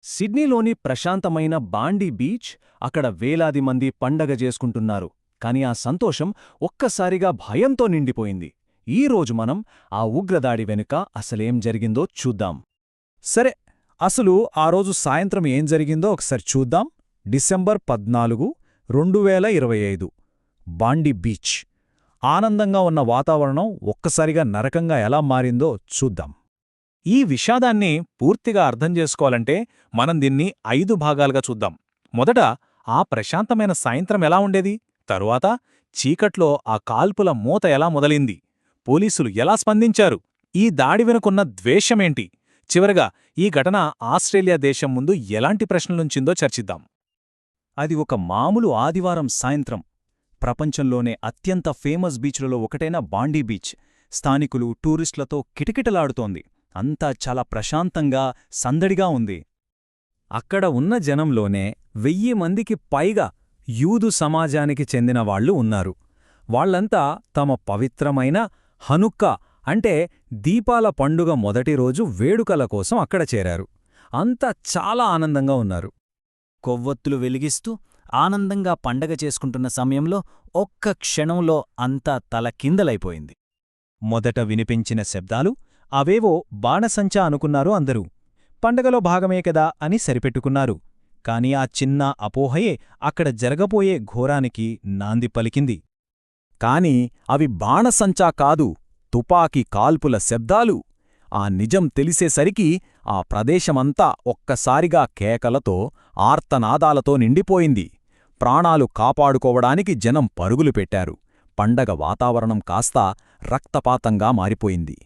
సిడ్నీలోని ప్రశాంతమైన బాండీ బీచ్, అక్కడ వేలాది మంది పండగ చేసుకుంటున్నారు. కాని ఆ సంతోషం ఒక్కసారిగా భయంతో నిండిపోయింది. ఈరోజు మనం ఆ ఉగ్రదాడి వెనుక అసలేం జరిగిందో చూద్దాం. సరే, అసలు ఆ రోజు సాయంత్రం ఏం జరిగిందో ఒకసారి చూద్దాం. డిసెంబర్ 14, 2025 బాండీ బీచ్. ఆనందంగా ఉన్న వాతావరణం ఒక్కసారిగా నరకంగా ఎలా మారిందో చూద్దాం. ఈ విషాదాన్ని పూర్తిగా అర్థం చేసుకోవాలంటే మనం దీన్ని 5 భాగాలుగా చూద్దాం. మొదట ఆ ప్రశాంతమైన సాయంత్రం ఎలా ఉండేది, తరువాత చీకట్లో ఆ కాల్పుల మూత ఎలా మొదలైంది, పోలీసులు ఎలా స్పందించారు, ఈ దాడి వెనుకున్న ద్వేషమేంటి, చివరగా ఈ ఘటన ఆస్ట్రేలియా దేశం ముందు ఎలాంటి ప్రశ్నలుంచిందో చర్చిద్దాం. అది ఒక మామూలు ఆదివారం సాయంత్రం. ప్రపంచంలోనే అత్యంత ఫేమస్ బీచ్లలో ఒకటైన బాండీ బీచ్ స్థానికులు, టూరిస్టులతో కిటకిటలాడుతోంది. అంతా చాలా ప్రశాంతంగా, సందడిగా ఉంది. అక్కడ ఉన్న జనంలోనే 1000 మందికి పైగా యూదు సమాజానికి చెందిన వాళ్ళు ఉన్నారు. వాళ్లంతా తమ పవిత్రమైన హనుక్కా అంటే దీపాల పండుగ మొదటి రోజు వేడుకల కోసం అక్కడ చేరారు. అంతా చాలా ఆనందంగా ఉన్నారు. కొవ్వొత్తులు వెలిగిస్తూ ఆనందంగా పండగ చేసుకుంటున్న సమయంలో ఒక్క క్షణంలో అంతా తలకిందలైపోయింది. మొదట వినిపించిన శబ్దాలు అవేవో బాణసంచా అనుకున్నారు అందరూ. పండగలో భాగమే కదా అని సరిపెట్టుకున్నారు. కాని ఆ చిన్న అపోహయే అక్కడ జరగబోయే ఘోరానికి నాంది పలికింది. కాని అవి బాణసంచా కాదు, తుపాకీ కాల్పుల శబ్దాలు. ఆ నిజం తెలిసేసరికి ఆ ప్రదేశమంతా ఒక్కసారిగా కేకలతో, ఆర్తనాదాలతో నిండిపోయింది. ప్రాణాలు కాపాడుకోవడానికి జనం పరుగులు పెట్టారు. పండగ వాతావరణం కాస్త రక్తపాతంగా మారిపోయింది.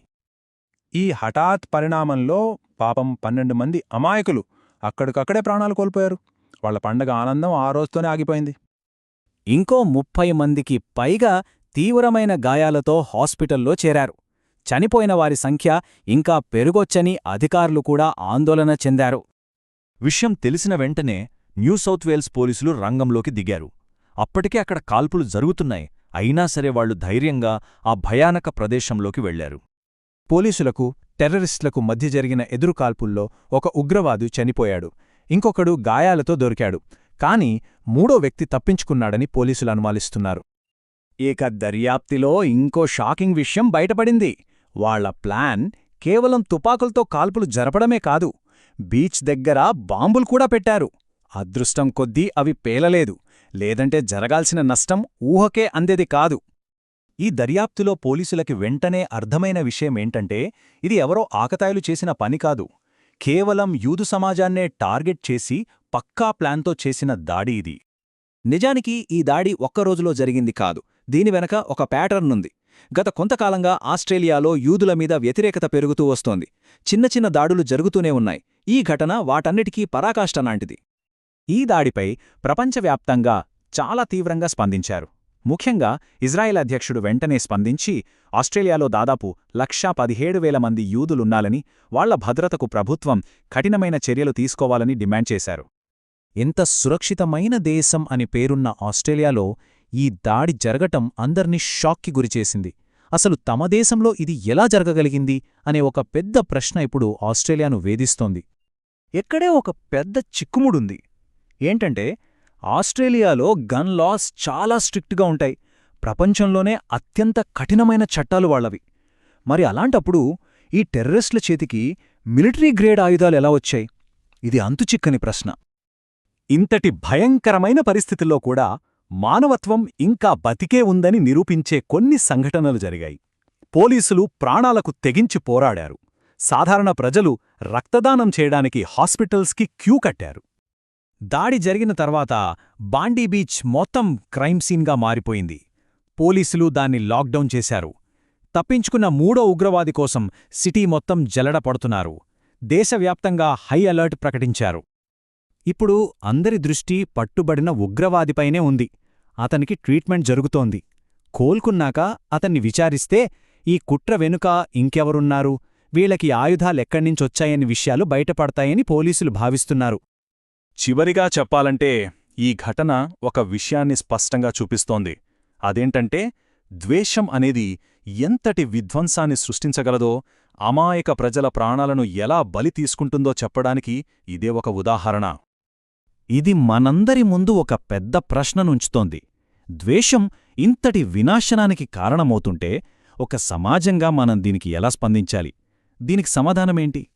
ఈ హఠాత్ పరిణామంలో పాపం 12 మంది అమాయకులు అక్కడికక్కడే ప్రాణాలు కోల్పోయారు. వాళ్ల పండగ ఆనందం ఆ రోజుతోనే ఆగిపోయింది. ఇంకో 30 మందికి పైగా తీవ్రమైన గాయాలతో హాస్పిటల్లో చేరారు. చనిపోయిన వారి సంఖ్య ఇంకా పెరుగొచ్చని అధికారులు కూడా ఆందోళన చెందారు. విషయం తెలిసిన వెంటనే న్యూ సౌత్ వేల్స్ పోలీసులు రంగంలోకి దిగారు. అప్పటికే అక్కడ కాల్పులు జరుగుతున్నాయి. అయినా సరే వాళ్లు ధైర్యంగా ఆ భయానక ప్రదేశంలోకి వెళ్లారు. పోలీసులకు, టెర్రరిస్టులకు మధ్య జరిగిన ఎదురుకాల్పుల్లో ఒక ఉగ్రవాది చనిపోయాడు. ఇంకొకడు గాయాలతో దొరికాడు. కాని 3వ వ్యక్తి తప్పించుకున్నాడని పోలీసులు అనుమానిస్తున్నారు. ఏక దర్యాప్తిలో ఇంకో షాకింగ్ విషయం బయటపడింది. వాళ్ల ప్లాన్ కేవలం తుపాకులతో కాల్పులు జరపడమే కాదు, బీచ్ దగ్గర బాంబులు కూడా పెట్టారు. అదృష్టం కొద్దీ అవి పేలలేదు. లేదంటే జరగాల్సిన నష్టం ఊహకే అందేది కాదు. ఈ దర్యాప్తులో పోలీసులకి వెంటనే అర్థమైన విషయమేంటంటే ఇది ఎవరో ఆకతాయిలు చేసిన పని కాదు. కేవలం యూదు సమాజాన్నే టార్గెట్ చేసి పక్కా ప్లాన్తో చేసిన దాడి ఇది. నిజానికి ఈ దాడి ఒక్కరోజులో జరిగింది కాదు. దీని వెనక ఒక ప్యాటర్న్ ఉంది. గత కొంతకాలంగా ఆస్ట్రేలియాలో యూదుల మీద వ్యతిరేకత పెరుగుతూ వస్తోంది. చిన్న చిన్న దాడులు జరుగుతూనే ఉన్నాయి. ఈ ఘటన వాటన్నిటికీ పరాకాష్ఠలాంటిది. ఈ దాడిపై ప్రపంచవ్యాప్తంగా చాలా తీవ్రంగా స్పందించారు. ముఖ్యంగా ఇజ్రాయెల్ అధ్యక్షుడు వెంటనే స్పందించి ఆస్ట్రేలియాలో దాదాపు 1,17,000 మంది యూదులున్నాలని, వాళ్ల భద్రతకు ప్రభుత్వం కఠినమైన చర్యలు తీసుకోవాలని డిమాండ్ చేశారు. ఎంత సురక్షితమైన దేశం అని పేరున్న ఆస్ట్రేలియాలో ఈ దాడి జరగటం అందర్నీ షాక్కి గురిచేసింది. అసలు తమ దేశంలో ఇది ఎలా జరగగలిగింది అనే ఒక పెద్ద ప్రశ్న ఇప్పుడు ఆస్ట్రేలియాను వేధిస్తోంది. ఎక్కడే ఒక పెద్ద చిక్కుముడుంది. ఏంటంటే ఆస్ట్రేలియాలో గన్ లాస్ చాలా స్ట్రిక్ట్గా ఉంటాయి. ప్రపంచంలోనే అత్యంత కఠినమైన చట్టాలు వాళ్లవి. మరి అలాంటప్పుడు ఈ టెర్రరిస్టుల చేతికి మిలిటరీ గ్రేడ్ ఆయుధాలు ఎలా వచ్చాయి? ఇది అంతుచిక్కని ప్రశ్న. ఇంతటి భయంకరమైన పరిస్థితుల్లో కూడా మానవత్వం ఇంకా బతికే ఉందని నిరూపించే కొన్ని సంఘటనలు జరిగాయి. పోలీసులు ప్రాణాలకు తెగించి పోరాడారు. సాధారణ ప్రజలు రక్తదానం చేయడానికి హాస్పిటల్స్కి క్యూ కట్టారు. దాడి జరిగిన తర్వాత బాండీ బీచ్ మొత్తం క్రైమ్ సీన్గా మారిపోయింది. పోలీసులు దాన్ని లాక్డౌన్ చేశారు. తప్పించుకున్న 3వ ఉగ్రవాది కోసం సిటీ మొత్తం జల్లెడ పడుతున్నారు. దేశవ్యాప్తంగా హై అలర్ట్ ప్రకటించారు. ఇప్పుడు అందరి దృష్టి పట్టుబడిన ఉగ్రవాదిపైనే ఉంది. అతనికి ట్రీట్మెంట్ జరుగుతోంది. కోలుకున్నాక అతన్ని విచారిస్తే ఈ కుట్ర వెనుక ఇంకెవరున్నారు, వీళ్ళకి ఆయుధాలెక్కడ్నించొచ్చాయని విషయాలు బయటపడతాయని పోలీసులు భావిస్తున్నారు. చివరిగా చెప్పాలంటే ఈ ఘటన ఒక విషయాన్ని స్పష్టంగా చూపిస్తోంది. అదేంటంటే ద్వేషం అనేది ఎంతటి విధ్వంసాన్ని సృష్టించగలదో, అమాయక ప్రజల ప్రాణాలను ఎలా బలి తీసుకుంటుందో చెప్పడానికి ఇదే ఒక ఉదాహరణ. ఇది మనందరి ముందు ఒక పెద్ద ప్రశ్ననుంచుతోంది. ద్వేషం ఇంతటి వినాశనానికి కారణమవుతుంటే ఒక సమాజంగా మనం దీనికి ఎలా స్పందించాలి? దీనికి సమాధానమేంటి?